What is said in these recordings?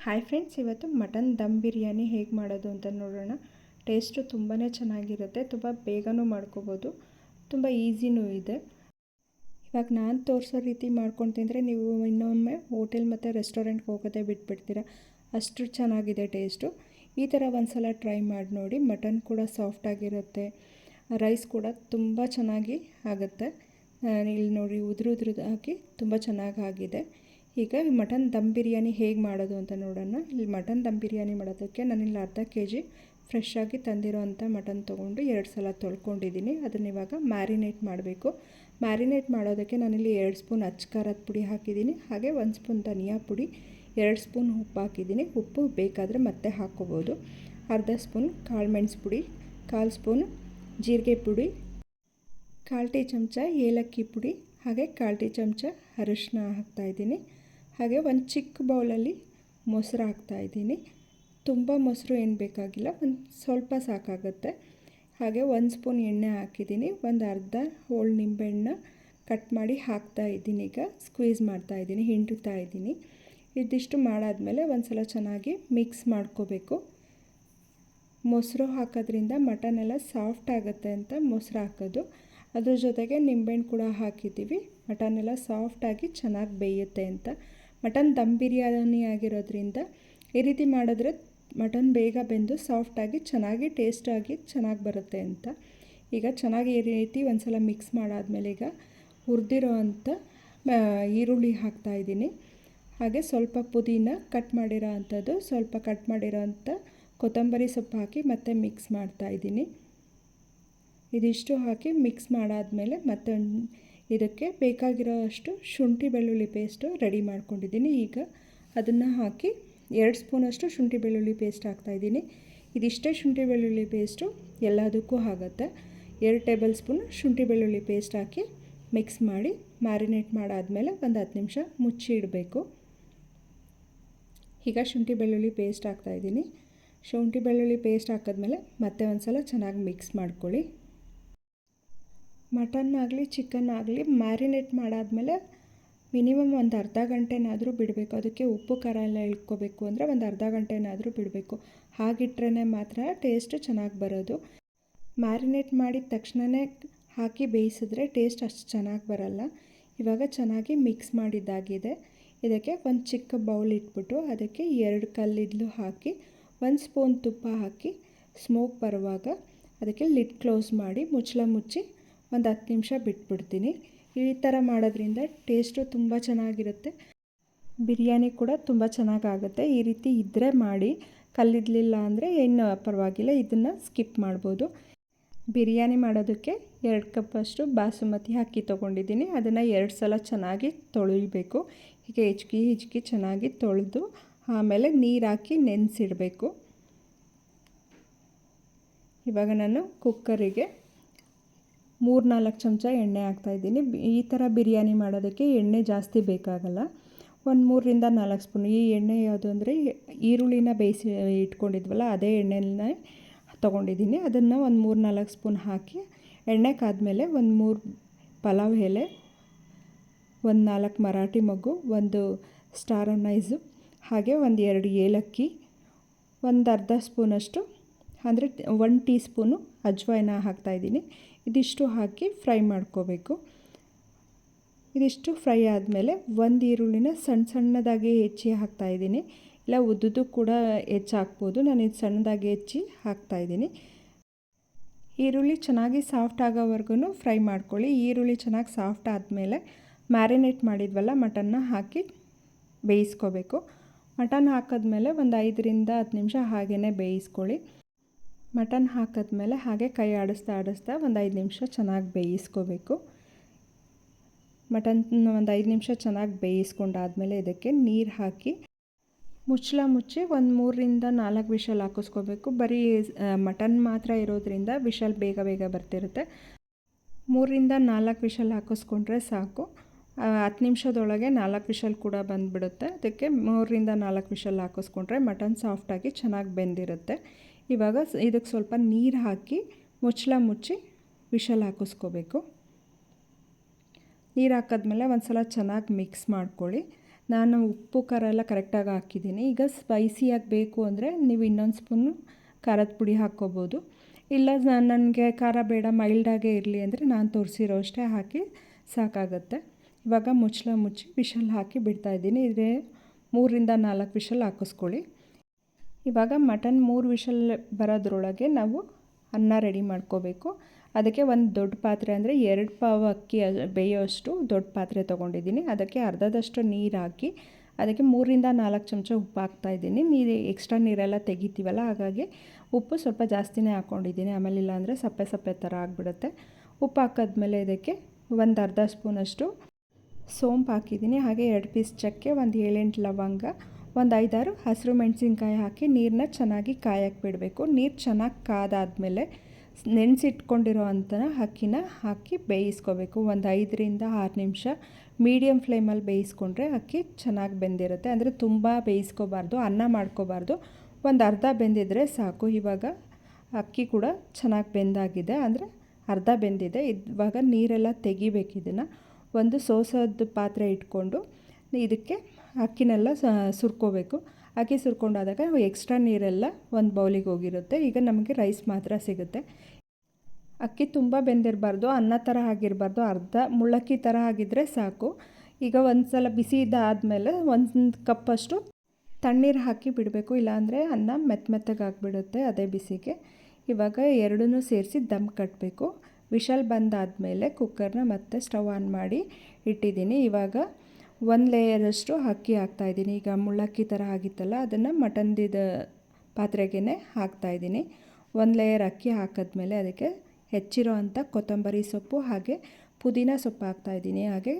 Hi friends, ಇವತ್ತು mutton dum biryani ಹೇಗೆ ಮಾಡೋದು ಅಂತ ನೋಡೋಣ. ಟೇಸ್ಟು ತುಂಬಾ ಚೆನ್ನಾಗಿರುತ್ತೆ, ತುಂಬ ಬೇಗನೂ ಮಾಡ್ಕೋಬೋದು, ತುಂಬ ಈಸಿನೂ ಇದೆ. ಇವಾಗ ನಾನು ತೋರಿಸೋ ರೀತಿ ಮಾಡ್ಕೊಂಡು ತಿಂದರೆ ನೀವು ಇನ್ನೊಮ್ಮೆ ಹೋಟೆಲ್ ಮತ್ತು ರೆಸ್ಟೋರೆಂಟ್ಗೆ ಹೋಗೋದೇ ಬಿಟ್ಬಿಡ್ತೀರ, ಅಷ್ಟು ಚೆನ್ನಾಗಿದೆ ಟೇಸ್ಟು. ಈ ಥರ ಒಂದು ಸಲ ಟ್ರೈ ಮಾಡಿ ನೋಡಿ. ಮಟನ್ ಕೂಡ ಸಾಫ್ಟಾಗಿರುತ್ತೆ, ರೈಸ್ ಕೂಡ ತುಂಬ ಚೆನ್ನಾಗಿ ಆಗುತ್ತೆ. ಇಲ್ಲಿ ನೋಡಿ, ಉದುರುದಾಗಿ ತುಂಬ ಚೆನ್ನಾಗಿ ಆಗಿದೆ. ಈಗ ಮಟನ್ ದಮ್ ಬಿರಿಯಾನಿ ಹೇಗೆ ಮಾಡೋದು ಅಂತ ನೋಡೋಣ. ಇಲ್ಲಿ ಮಟನ್ ದಮ್ ಬಿರಿಯಾನಿ ಮಾಡೋದಕ್ಕೆ ನಾನಿಲ್ಲಿ ಅರ್ಧ ಕೆಜಿ ಫ್ರೆಶ್ ಆಗಿ ತಂದಿರೋವಂಥ ಮಟನ್ ತೊಗೊಂಡು 2 ಸಲ ತೊಳ್ಕೊಂಡಿದ್ದೀನಿ. ಅದನ್ನ ಇವಾಗ ಮ್ಯಾರಿನೇಟ್ ಮಾಡಬೇಕು. ಮ್ಯಾರಿನೇಟ್ ಮಾಡೋದಕ್ಕೆ ನಾನಿಲ್ಲಿ 2 ಸ್ಪೂನ್ ಅಚ್ಚ ಪುಡಿ ಹಾಕಿದ್ದೀನಿ, ಹಾಗೆ 1 ಸ್ಪೂನ್ ಧನಿಯಾ ಪುಡಿ, 2 ಸ್ಪೂನ್ ಉಪ್ಪು ಹಾಕಿದ್ದೀನಿ. ಉಪ್ಪು ಬೇಕಾದರೆ ಮತ್ತೆ ಹಾಕ್ಕೋಬೋದು. ಅರ್ಧ ಸ್ಪೂನ್ ಕಾಳು ಮೆಣಸು ಪುಡಿ, 1/4 ಸ್ಪೂನ್ ಜೀರಿಗೆ ಪುಡಿ, 1/4 ಟೀ ಚಮಚ ಏಲಕ್ಕಿ ಪುಡಿ, ಹಾಗೆ 1/4 ಟೀ ಚಮಚ ಅರಿಶಿನ ಹಾಕ್ತಾಯಿದ್ದೀನಿ. ಹಾಗೆ ಒಂದು ಚಿಕ್ಕ ಬೌಲಲ್ಲಿ ಮೊಸರು ಹಾಕ್ತಾಯಿದ್ದೀನಿ. ತುಂಬ ಮೊಸರು ಏನು ಬೇಕಾಗಿಲ್ಲ, ಒಂದು ಸ್ವಲ್ಪ ಸಾಕಾಗುತ್ತೆ. ಹಾಗೆ 1 ಸ್ಪೂನ್ ಎಣ್ಣೆ ಹಾಕಿದ್ದೀನಿ. ಒಂದು ಅರ್ಧ ಹೋಳು ನಿಂಬೆಹಣ್ಣು ಕಟ್ ಮಾಡಿ ಹಾಕ್ತಾಯಿದ್ದೀನಿ. ಈಗ ಸ್ಕ್ವೀಸ್ ಮಾಡ್ತಾಯಿದ್ದೀನಿ, ಹಿಂಡ್ತಾ ಇದ್ದೀನಿ. ಇದಿಷ್ಟು ಮಾಡಾದಮೇಲೆ ಒಂದು ಸಲ ಚೆನ್ನಾಗಿ ಮಿಕ್ಸ್ ಮಾಡ್ಕೋಬೇಕು. ಮೊಸರು ಹಾಕೋದ್ರಿಂದ ಮಟನ್ ಎಲ್ಲ ಸಾಫ್ಟ್ ಆಗುತ್ತೆ ಅಂತ ಮೊಸರು ಹಾಕೋದು. ಅದ್ರ ಜೊತೆಗೆ ನಿಂಬೆಹಣ್ಣು ಕೂಡ ಹಾಕಿದ್ದೀವಿ, ಮಟನ್ ಎಲ್ಲ ಸಾಫ್ಟಾಗಿ ಚೆನ್ನಾಗಿ ಬೇಯುತ್ತೆ ಅಂತ. ಮಟನ್ ದಮ್ ಬಿರಿಯಾನಿ ಆಗಿರೋದ್ರಿಂದ ಈ ರೀತಿ ಮಾಡಿದ್ರೆ ಮಟನ್ ಬೇಗ ಬೆಂದು ಸಾಫ್ಟಾಗಿ ಚೆನ್ನಾಗಿ ಟೇಸ್ಟಾಗಿ ಚೆನ್ನಾಗಿ ಬರುತ್ತೆ ಅಂತ. ಈಗ ಚೆನ್ನಾಗಿ ಈ ರೀತಿ ಒಂದು ಸಲ ಮಿಕ್ಸ್ ಮಾಡಾದಮೇಲೆ ಈಗ ಹುರಿದಿರೋ ಅಂಥ ಈರುಳ್ಳಿ ಹಾಕ್ತಾಯಿದ್ದೀನಿ. ಹಾಗೆ ಸ್ವಲ್ಪ ಪುದೀನ ಕಟ್ ಮಾಡಿರೋ ಅಂಥದ್ದು, ಸ್ವಲ್ಪ ಕಟ್ ಮಾಡಿರೋ ಅಂಥ ಕೊತ್ತಂಬರಿ ಸೊಪ್ಪು ಹಾಕಿ ಮತ್ತೆ ಮಿಕ್ಸ್ ಮಾಡ್ತಾಯಿದ್ದೀನಿ. ಇದಿಷ್ಟು ಹಾಕಿ ಮಿಕ್ಸ್ ಮಾಡಾದಮೇಲೆ ಮತ್ತೆ ಇದಕ್ಕೆ ಬೇಕಾಗಿರೋ ಅಷ್ಟು ಶುಂಠಿ ಬೆಳ್ಳುಳ್ಳಿ ಪೇಸ್ಟು ರೆಡಿ ಮಾಡ್ಕೊಂಡಿದ್ದೀನಿ. ಈಗ ಅದನ್ನು ಹಾಕಿ 2 ಸ್ಪೂನಷ್ಟು ಶುಂಠಿ ಬೆಳ್ಳುಳ್ಳಿ ಪೇಸ್ಟ್ ಹಾಕ್ತಾಯಿದ್ದೀನಿ. ಇದಿಷ್ಟೇ ಶುಂಠಿ ಬೆಳ್ಳುಳ್ಳಿ ಪೇಸ್ಟು ಎಲ್ಲದಕ್ಕೂ ಆಗುತ್ತೆ. 2 ಟೇಬಲ್ ಸ್ಪೂನ್ ಶುಂಠಿ ಬೆಳ್ಳುಳ್ಳಿ ಪೇಸ್ಟ್ ಹಾಕಿ ಮಿಕ್ಸ್ ಮಾಡಿ ಮ್ಯಾರಿನೇಟ್ ಮಾಡಾದಮೇಲೆ ಒಂದು 10 ನಿಮಿಷ ಮುಚ್ಚಿ ಇಡಬೇಕು. ಈಗ ಶುಂಠಿ ಬೆಳ್ಳುಳ್ಳಿ ಪೇಸ್ಟ್ ಹಾಕ್ತಾಯಿದ್ದೀನಿ. ಶುಂಠಿ ಬೆಳ್ಳುಳ್ಳಿ ಪೇಸ್ಟ್ ಹಾಕಿದ್ಮೇಲೆ ಮತ್ತೆ ಒಂದು ಸಲ ಚೆನ್ನಾಗಿ ಮಿಕ್ಸ್ ಮಾಡ್ಕೊಳ್ಳಿ. ಮಟನ್ ಆಗಲಿ ಚಿಕನ್ ಆಗಲಿ ಮ್ಯಾರಿನೇಟ್ ಮಾಡಾದಮೇಲೆ ಮಿನಿಮಮ್ ಒಂದು ಅರ್ಧ ಗಂಟೆನಾದರೂ ಬಿಡಬೇಕು. ಅದಕ್ಕೆ ಉಪ್ಪು ಖಾರ ಎಲ್ಲ ಇಳ್ಕೋಬೇಕು ಅಂದರೆ ಒಂದು ಅರ್ಧ ಗಂಟೆನಾದರೂ ಬಿಡಬೇಕು. ಹಾಗಿಟ್ರೇ ಮಾತ್ರ ಟೇಸ್ಟು ಚೆನ್ನಾಗಿ ಬರೋದು. ಮ್ಯಾರಿನೇಟ್ ಮಾಡಿದ ತಕ್ಷಣವೇ ಹಾಕಿ ಬೇಯಿಸಿದ್ರೆ ಟೇಸ್ಟ್ ಅಷ್ಟು ಚೆನ್ನಾಗಿ ಬರಲ್ಲ. ಇವಾಗ ಚೆನ್ನಾಗಿ ಮಿಕ್ಸ್ ಮಾಡಿದ್ದಾಗಿದೆ. ಇದಕ್ಕೆ ಒಂದು ಚಿಕ್ಕ ಬೌಲ್ ಇಟ್ಬಿಟ್ಟು ಅದಕ್ಕೆ 2 ಕಲ್ಲಿದ್ದಲು ಹಾಕಿ 1 ಸ್ಪೂನ್ ತುಪ್ಪ ಹಾಕಿ ಸ್ಮೋಕ್ ಬರುವಾಗ ಅದಕ್ಕೆ ಲಿಡ್ ಕ್ಲೋಸ್ ಮಾಡಿ ಮುಚ್ಚಳ ಮುಚ್ಚಿ ಒಂದು 10 ನಿಮಿಷ ಬಿಟ್ಬಿಡ್ತೀನಿ. ಈ ಥರ ಮಾಡೋದ್ರಿಂದ ಟೇಸ್ಟು ತುಂಬ ಚೆನ್ನಾಗಿರುತ್ತೆ, ಬಿರಿಯಾನಿ ಕೂಡ ತುಂಬ ಚೆನ್ನಾಗಾಗುತ್ತೆ. ಈ ರೀತಿ ಇದ್ದರೆ ಮಾಡಿ, ಕಲ್ಲಿದ್ದಲಿಲ್ಲ ಅಂದರೆ ಏನು ಪರವಾಗಿಲ್ಲ, ಇದನ್ನು ಸ್ಕಿಪ್ ಮಾಡ್ಬೋದು. ಬಿರಿಯಾನಿ ಮಾಡೋದಕ್ಕೆ 2 ಕಪ್ಪಷ್ಟು ಬಾಸುಮತಿ ಅಕ್ಕಿ ತೊಗೊಂಡಿದ್ದೀನಿ. ಅದನ್ನು 2 ಸಲ ಚೆನ್ನಾಗಿ ತೊಳಿಬೇಕು. ಹೀಗೆ ಹಿಚ್ಕಿ ಚೆನ್ನಾಗಿ ತೊಳೆದು ಆಮೇಲೆ ನೀರು ಹಾಕಿ ನೆನೆಸಿಡಬೇಕು. ಇವಾಗ ನಾನು ಕುಕ್ಕರಿಗೆ 3-4 ಚಮಚ ಎಣ್ಣೆ ಹಾಕ್ತಾಯಿದ್ದೀನಿ. ಈ ಥರ ಬಿರಿಯಾನಿ ಮಾಡೋದಕ್ಕೆ ಎಣ್ಣೆ ಜಾಸ್ತಿ ಬೇಕಾಗಲ್ಲ. ಒಂದು 3-4 ಸ್ಪೂನ್. ಈ ಎಣ್ಣೆ ಯಾವುದು ಅಂದರೆ ಈರುಳ್ಳಿನ ಬೇಯಿಸಿ ಇಟ್ಕೊಂಡಿದ್ವಲ್ಲ ಅದೇ ಎಣ್ಣೆನೇ ತೊಗೊಂಡಿದ್ದೀನಿ. ಅದನ್ನು ಒಂದು 3-4 ಸ್ಪೂನ್ ಹಾಕಿ ಎಣ್ಣೆ ಕಾದ್ಮೇಲೆ ಒಂದು 3 ಪಲಾವ್ ಎಲೆ, ಒಂದು 4 ಮರಾಠಿ ಮೊಗ್ಗು, ಒಂದು ಸ್ಟಾರ್ ಅನೈಸು, ಹಾಗೆ ಒಂದು 2 ಏಲಕ್ಕಿ, ಒಂದು ಅರ್ಧ ಸ್ಪೂನಷ್ಟು ಅಂದರೆ 1 ಟೀ ಸ್ಪೂನು ಅಜ್ವಾಯಿನ ಹಾಕ್ತಾಯಿದ್ದೀನಿ. ಇದಿಷ್ಟು ಹಾಕಿ ಫ್ರೈ ಮಾಡ್ಕೋಬೇಕು. ಇದಿಷ್ಟು ಫ್ರೈ ಆದಮೇಲೆ ಒಂದು ಈರುಳ್ಳಿನ ಸಣ್ಣದಾಗಿ ಹೆಚ್ಚಿ ಹಾಕ್ತಾಯಿದ್ದೀನಿ. ಇಲ್ಲ ಉದ್ದುದು ಕೂಡ ಹೆಚ್ಚಿ ಹಾಕ್ಬೋದು. ನಾನು ಇದು ಸಣ್ಣದಾಗಿ ಹೆಚ್ಚಿ ಹಾಕ್ತಾಯಿದ್ದೀನಿ. ಈರುಳ್ಳಿ ಚೆನ್ನಾಗಿ ಸಾಫ್ಟ್ ಆಗೋವರೆಗೂ ಫ್ರೈ ಮಾಡ್ಕೊಳ್ಳಿ. ಈರುಳ್ಳಿ ಚೆನ್ನಾಗಿ ಸಾಫ್ಟ್ ಆದಮೇಲೆ ಮ್ಯಾರಿನೇಟ್ ಮಾಡಿದ್ವಲ್ಲ ಮಟನ್ನ ಹಾಕಿ ಬೇಯಿಸ್ಕೋಬೇಕು. ಮಟನ್ ಹಾಕಿದ್ಮೇಲೆ ಒಂದು 5-10 ನಿಮಿಷ ಹಾಗೇ ಬೇಯಿಸ್ಕೊಳ್ಳಿ. ಮಟನ್ ಹಾಕಿದ್ಮೇಲೆ ಹಾಗೆ ಕೈ ಆಡಿಸ್ತಾ ಒಂದು 5 ನಿಮಿಷ ಚೆನ್ನಾಗಿ ಬೇಯಿಸ್ಕೋಬೇಕು. ಮಟನ್ ಒಂದು 5 ನಿಮಿಷ ಚೆನ್ನಾಗಿ ಬೇಯಿಸ್ಕೊಂಡಾದಮೇಲೆ ಇದಕ್ಕೆ ನೀರು ಹಾಕಿ ಮುಚ್ಚಳ ಮುಚ್ಚಿ ಒಂದು 3-4 ವಿಷಲ್ ಹಾಕಿಸ್ಕೋಬೇಕು. ಬರೀ ಮಟನ್ ಮಾತ್ರ ಇರೋದ್ರಿಂದ ವಿಷಲ್ ಬೇಗ ಬರ್ತಿರುತ್ತೆ. 3-4 ವಿಷಲ್ ಹಾಕಿಸ್ಕೊಂಡ್ರೆ ಸಾಕು. 10 ನಿಮಿಷದೊಳಗೆ 4 ವಿಷಲ್ ಕೂಡ ಬಂದುಬಿಡುತ್ತೆ. ಅದಕ್ಕೆ 3-4 ವಿಷಲ್ ಹಾಕಿಸ್ಕೊಂಡ್ರೆ ಮಟನ್ ಸಾಫ್ಟಾಗಿ ಚೆನ್ನಾಗಿ ಬೆಂದಿರುತ್ತೆ. ಇವಾಗ ಇದಕ್ಕೆ ಸ್ವಲ್ಪ ನೀರು ಹಾಕಿ ಮುಚ್ಚಳ ಮುಚ್ಚಿ ವಿಷಲ್ ಹಾಕಿಸ್ಕೋಬೇಕು. ನೀರು ಹಾಕಿದ್ಮೇಲೆ ಒಂದು ಸಲ ಚೆನ್ನಾಗಿ ಮಿಕ್ಸ್ ಮಾಡ್ಕೊಳ್ಳಿ. ನಾನು ಉಪ್ಪು ಖಾರ ಎಲ್ಲ ಕರೆಕ್ಟಾಗಿ ಹಾಕಿದ್ದೀನಿ. ಈಗ ಸ್ಪೈಸಿಯಾಗಿ ಬೇಕು ಅಂದರೆ ನೀವು ಇನ್ನೊಂದು ಸ್ಪೂನು ಖಾರದ ಪುಡಿ ಹಾಕ್ಕೋಬೋದು. ಇಲ್ಲ ನನಗೆ ಖಾರ ಬೇಡ ಮೈಲ್ಡಾಗೇ ಇರಲಿ ಅಂದರೆ ನಾನು ತೋರಿಸಿರೋ ಅಷ್ಟೇ ಹಾಕಿ ಸಾಕಾಗುತ್ತೆ. ಇವಾಗ ಮುಚ್ಚಿ ವಿಷಲ್ ಹಾಕಿ ಬಿಡ್ತಾಯಿದ್ದೀನಿ. ಇದೇ 3ರಿಂದ 4 ವಿಷಲ್ ಹಾಕಿಸ್ಕೊಳ್ಳಿ. ಇವಾಗ ಮಟನ್ 3 ವಿಷಲ್ ಬರೋದ್ರೊಳಗೆ ನಾವು ಅನ್ನ ರೆಡಿ ಮಾಡ್ಕೋಬೇಕು. ಅದಕ್ಕೆ ಒಂದು ದೊಡ್ಡ ಪಾತ್ರೆ ಅಂದರೆ 2 ಪಾವು ಅಕ್ಕಿ ಬೇಯೋಷ್ಟು ದೊಡ್ಡ ಪಾತ್ರೆ ತೊಗೊಂಡಿದ್ದೀನಿ. ಅದಕ್ಕೆ ಅರ್ಧದಷ್ಟು ನೀರು ಹಾಕಿ ಅದಕ್ಕೆ 3ರಿಂದ 4 ಚಮಚ ಉಪ್ಪು ಹಾಕ್ತಾಯಿದ್ದೀನಿ. ನೀರು ಎಕ್ಸ್ಟ್ರಾ ನೀರೆಲ್ಲ ತೆಗಿತೀವಲ್ಲ, ಹಾಗಾಗಿ ಉಪ್ಪು ಸ್ವಲ್ಪ ಜಾಸ್ತಿನೇ ಹಾಕ್ಕೊಂಡಿದ್ದೀನಿ. ಆಮೇಲೆ ಇಲ್ಲಾಂದರೆ ಸಪ್ಪೆ ಥರ ಆಗಿಬಿಡುತ್ತೆ. ಉಪ್ಪು ಹಾಕಿದ್ಮೇಲೆ ಇದಕ್ಕೆ ಒಂದು ಅರ್ಧ ಸ್ಪೂನಷ್ಟು ಸೋಂಪು ಹಾಕಿದ್ದೀನಿ. ಹಾಗೆ 2 ಪೀಸ್ ಚಕ್ಕೆ, ಒಂದು 7-8 ಲವಂಗ, ಒಂದು 5-6 ಹಸಿರು ಮೆಣಸಿನ್ಕಾಯಿ ಹಾಕಿ ನೀರನ್ನ ಚೆನ್ನಾಗಿ ಕಾಯಕ್ಕೆ ಬಿಡಬೇಕು. ನೀರು ಚೆನ್ನಾಗಿ ಕಾದಾದಮೇಲೆ ನೆನೆಸಿಟ್ಕೊಂಡಿರೋ ಅಂಥ ಅಕ್ಕಿನ ಹಾಕಿ ಬೇಯಿಸ್ಕೋಬೇಕು. ಒಂದು 5ರಿಂದ 6 ನಿಮಿಷ ಮೀಡಿಯಮ್ ಫ್ಲೇಮಲ್ಲಿ ಬೇಯಿಸ್ಕೊಂಡ್ರೆ ಅಕ್ಕಿ ಚೆನ್ನಾಗಿ ಬೆಂದಿರುತ್ತೆ. ಅಂದರೆ ತುಂಬ ಬೇಯಿಸ್ಕೋಬಾರ್ದು, ಅನ್ನ ಮಾಡ್ಕೋಬಾರ್ದು. ಒಂದು ಅರ್ಧ ಬೆಂದಿದ್ರೆ ಸಾಕು. ಇವಾಗ ಅಕ್ಕಿ ಕೂಡ ಚೆನ್ನಾಗಿ ಬೆಂದಾಗಿದೆ, ಅಂದರೆ ಅರ್ಧ ಬೆಂದಿದೆ. ಇವಾಗ ನೀರೆಲ್ಲ ತೆಗಿಬೇಕು. ಇದನ್ನು ಒಂದು ಸೋಸೋದು ಪಾತ್ರೆ ಇಟ್ಕೊಂಡು ಇದಕ್ಕೆ ಅಕ್ಕಿನೆಲ್ಲ ಸುರ್ಕೋಬೇಕು. ಅಕ್ಕಿ ಸುರ್ಕೊಂಡಾದಾಗ ಎಕ್ಸ್ಟ್ರಾ ನೀರೆಲ್ಲ ಒಂದು ಬೌಲಿಗೆ ಹೋಗಿರುತ್ತೆ. ಈಗ ನಮಗೆ ರೈಸ್ ಮಾತ್ರ ಸಿಗುತ್ತೆ. ಅಕ್ಕಿ ತುಂಬ ಬೆಂದಿರಬಾರ್ದು, ಅನ್ನ ಥರ ಆಗಿರಬಾರ್ದು, ಅರ್ಧ ಮುಳ್ಳಕ್ಕಿ ಥರ ಆಗಿದ್ದರೆ ಸಾಕು. ಈಗ ಒಂದು ಸಲ ಬಿಸಿ ಇದ್ದಾದಮೇಲೆ 1 ಕಪ್ಪಷ್ಟು ತಣ್ಣೀರು ಹಾಕಿ ಬಿಡಬೇಕು. ಇಲ್ಲಾಂದರೆ ಅನ್ನ ಮೆತ್ತಗಾಗಿಬಿಡುತ್ತೆ ಅದೇ ಬಿಸಿಗೆ. ಇವಾಗ ಎರಡನ್ನೂ ಸೇರಿಸಿ ದಮ್ ಕಟ್ಟಬೇಕು. ವಿಷಲ್ ಬಂದಾದಮೇಲೆ ಕುಕ್ಕರ್ನ ಮತ್ತೆ ಸ್ಟವ್ ಆನ್ ಮಾಡಿ ಇಟ್ಟಿದ್ದೀನಿ. ಇವಾಗ 1 ಲೇಯರಷ್ಟು ಅಕ್ಕಿ ಹಾಕ್ತಾಯಿದ್ದೀನಿ. ಈಗ ಮುಳ್ಳಕ್ಕಿ ಥರ ಆಗಿತ್ತಲ್ಲ, ಅದನ್ನು ಮಟನ್ದಿದ ಪಾತ್ರೆಗೇ ಹಾಕ್ತಾಯಿದ್ದೀನಿ. 1 ಲೇಯರ್ ಅಕ್ಕಿ ಹಾಕಿದ್ಮೇಲೆ ಅದಕ್ಕೆ ಹೆಚ್ಚಿರೋ ಅಂಥ ಕೊತ್ತಂಬರಿ ಸೊಪ್ಪು ಹಾಗೆ ಪುದೀನ ಸೊಪ್ಪು ಹಾಕ್ತಾಯಿದ್ದೀನಿ. ಹಾಗೆ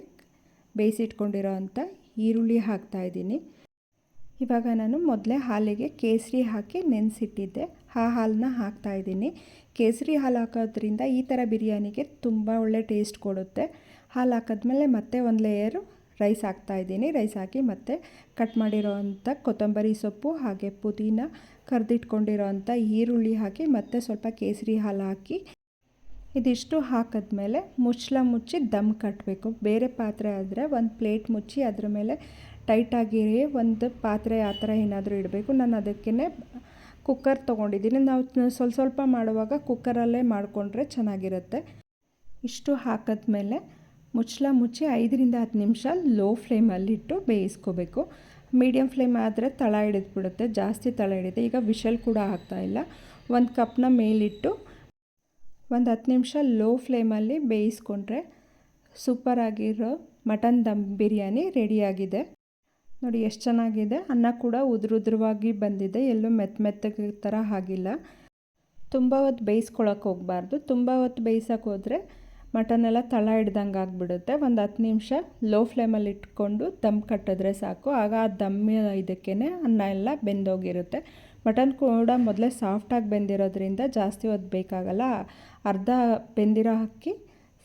ಬೇಯಿಸಿಟ್ಕೊಂಡಿರೋ ಅಂಥ ಈರುಳ್ಳಿ ಹಾಕ್ತಾಯಿದ್ದೀನಿ. ಇವಾಗ ನಾನು ಮೊದಲೇ ಹಾಲಿಗೆ ಕೇಸರಿ ಹಾಕಿ ನೆನೆಸಿಟ್ಟಿದ್ದೆ, ಆ ಹಾಲನ್ನ ಹಾಕ್ತಾಯಿದ್ದೀನಿ. ಕೇಸರಿ ಹಾಲು ಹಾಕೋದ್ರಿಂದ ಈ ಥರ ಬಿರಿಯಾನಿಗೆ ತುಂಬ ಒಳ್ಳೆ ಟೇಸ್ಟ್ ಕೊಡುತ್ತೆ. ಹಾಲು ಹಾಕಿದ್ಮೇಲೆ ಮತ್ತೆ 1 ಲೇಯರು ರೈಸ್ ಹಾಕ್ತಾಯಿದ್ದೀನಿ. ರೈಸ್ ಹಾಕಿ ಮತ್ತೆ ಕಟ್ ಮಾಡಿರೋ ಅಂಥ ಕೊತ್ತಂಬರಿ ಸೊಪ್ಪು ಹಾಗೆ ಪುದೀನ, ಕರೆದಿಟ್ಕೊಂಡಿರೋ ಅಂಥ ಈರುಳ್ಳಿ ಹಾಕಿ ಮತ್ತೆ ಸ್ವಲ್ಪ ಕೇಸರಿ ಹಾಲು ಹಾಕಿ ಇದಿಷ್ಟು ಹಾಕಿದ್ಮೇಲೆ ಮುಚ್ಚಿ ದಮ್ ಕಟ್ಟಬೇಕು. ಬೇರೆ ಪಾತ್ರೆ ಆದರೆ ಒಂದು ಪ್ಲೇಟ್ ಮುಚ್ಚಿ ಅದ್ರ ಮೇಲೆ ಟೈಟಾಗಿ ಒಂದು ಪಾತ್ರೆ ಆ ಥರ ಏನಾದರೂ ಇಡಬೇಕು. ನಾನು ಅದಕ್ಕೇ ಕುಕ್ಕರ್ ತೊಗೊಂಡಿದ್ದೀನಿ. ನಾವು ಸ್ವಲ್ಪ ಮಾಡುವಾಗ ಕುಕ್ಕರಲ್ಲೇ ಮಾಡಿಕೊಂಡ್ರೆ ಚೆನ್ನಾಗಿರುತ್ತೆ. ಇಷ್ಟು ಹಾಕಿದ್ಮೇಲೆ ಮುಚ್ಚಿ 5ರಿಂದ 10 ನಿಮಿಷ ಲೋ ಫ್ಲೇಮಲ್ಲಿಟ್ಟು ಬೇಯಿಸ್ಕೋಬೇಕು. ಮೀಡಿಯಮ್ ಫ್ಲೇಮ್ ಆದರೆ ತಳ ಹಿಡಿದ್ಬಿಡುತ್ತೆ, ಜಾಸ್ತಿ ತಳ ಹಿಡಿಯುತ್ತೆ. ಈಗ ವಿಷಲ್ ಕೂಡ ಆಗ್ತಾಯಿಲ್ಲ. 1 ಕಪ್ನ ಮೇಲಿಟ್ಟು ಒಂದು 10 ನಿಮಿಷ ಲೋ ಫ್ಲೇಮಲ್ಲಿ ಬೇಯಿಸ್ಕೊಂಡ್ರೆ ಸೂಪರಾಗಿರೋ ಮಟನ್ ದಮ್ ಬಿರಿಯಾನಿ ರೆಡಿಯಾಗಿದೆ. ನೋಡಿ ಎಷ್ಟು ಚೆನ್ನಾಗಿದೆ. ಅನ್ನ ಕೂಡ ಉದುರುದ್ರವಾಗಿ ಬಂದಿದೆ, ಎಲ್ಲೂ ಮೆತ್ತಗೆ ಥರ ಆಗಿಲ್ಲ. ತುಂಬ ಹೊತ್ತು ಬೇಯಿಸ್ಕೊಳಕ್ಕೆ ಹೋಗಬಾರ್ದು. ತುಂಬ ಹೊತ್ತು ಬೇಯಿಸೋಕೆ ಹೋದರೆ ಮಟನೆಲ್ಲ ತಳ ಹಿಡ್ದಂಗೆ ಆಗಿಬಿಡುತ್ತೆ. ಒಂದು 10 ನಿಮಿಷ ಲೋ ಫ್ಲೇಮಲ್ಲಿ ಇಟ್ಕೊಂಡು ದಮ್ ಕಟ್ಟಿದ್ರೆ ಸಾಕು. ಆಗ ಆ ದಮ್ ಇದಕ್ಕೇ ಅನ್ನ ಎಲ್ಲ ಬೆಂದೋಗಿರುತ್ತೆ. ಮಟನ್ ಕೂಡ ಮೊದಲೇ ಸಾಫ್ಟಾಗಿ ಬೆಂದಿರೋದ್ರಿಂದ ಜಾಸ್ತಿ ಹೊತ್ತು ಬೇಕಾಗಲ್ಲ. ಅರ್ಧ ಬೆಂದಿರೋ ಅಕ್ಕಿ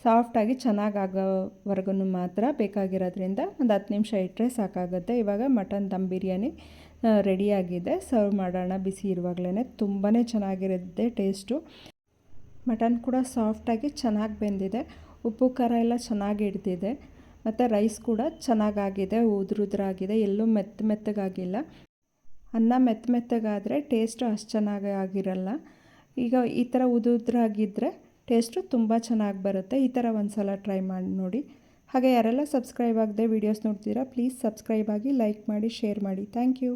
ಸಾಫ್ಟಾಗಿ ಚೆನ್ನಾಗಾಗೋವರೆಗೂ ಮಾತ್ರ ಬೇಕಾಗಿರೋದ್ರಿಂದ ಒಂದು 10 ನಿಮಿಷ ಇಟ್ಟರೆ ಸಾಕಾಗುತ್ತೆ. ಇವಾಗ ಮಟನ್ ದಮ್ ಬಿರಿಯಾನಿ ರೆಡಿಯಾಗಿದೆ. ಸರ್ವ್ ಮಾಡೋಣ ಬಿಸಿ ಇರುವಾಗಲೇ. ತುಂಬಾ ಚೆನ್ನಾಗಿರುತ್ತೆ ಟೇಸ್ಟು. ಮಟನ್ ಕೂಡ ಸಾಫ್ಟಾಗಿ ಚೆನ್ನಾಗಿ ಬೆಂದಿದೆ. ಉಪ್ಪು ಖಾರ ಎಲ್ಲ ಚೆನ್ನಾಗಿ ಹಿಡ್ದಿದೆ. ಮತ್ತು ರೈಸ್ ಕೂಡ ಚೆನ್ನಾಗಾಗಿದೆ, ಉದುರಾಗಿದೆ, ಎಲ್ಲೂ ಮೆತ್ತಗಾಗಿಲ್ಲ. ಅನ್ನ ಮೆತ್ತಗಾದರೆ ಟೇಸ್ಟು ಅಷ್ಟು ಚೆನ್ನಾಗಿ ಆಗಿರಲ್ಲ. ಈಗ ಈ ಥರ ಉದುರಾಗಿದ್ದರೆ ಟೇಸ್ಟು ತುಂಬ ಚೆನ್ನಾಗಿ ಬರುತ್ತೆ. ಈ ಥರ ಒಂದು ಸಲ ಟ್ರೈ ಮಾಡಿ ನೋಡಿ. ಹಾಗೆ ಯಾರೆಲ್ಲ ಸಬ್ಸ್ಕ್ರೈಬ್ ಆಗದೆ ವೀಡಿಯೋಸ್ ನೋಡ್ತೀರಾ, ಪ್ಲೀಸ್ ಸಬ್ಸ್ಕ್ರೈಬ್ ಆಗಿ, ಲೈಕ್ ಮಾಡಿ, ಶೇರ್ ಮಾಡಿ. Thank you.